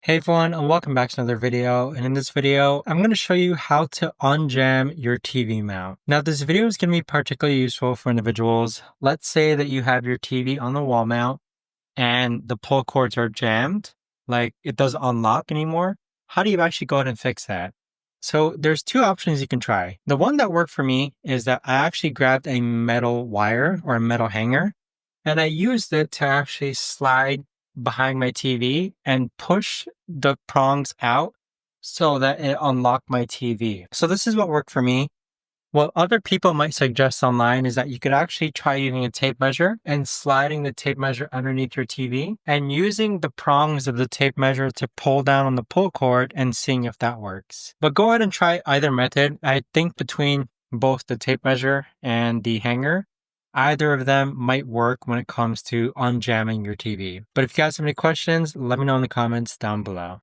Hey everyone, and welcome back to another video. And in this video, I'm going to show you how to unjam your TV mount. Now, this video is going to be particularly useful for individuals. Let's say that you have your TV on the wall mount and the pull cords are jammed, like it doesn't unlock anymore. How do you actually go ahead and fix that? So there's two options you can try. The one that worked for me is that I actually grabbed a metal wire or a metal hanger and I used it to actually slide behind my TV and push the prongs out so that it unlocked my TV. So this is what worked for me. What other people might suggest online is that you could actually try using a tape measure and sliding the tape measure underneath your TV and using the prongs of the tape measure to pull down on the pull cord and seeing if that works. But go ahead and try either method. I think between both the tape measure and the hanger, either of them might work when it comes to unjamming your TV. But if you guys have any questions, let me know in the comments down below.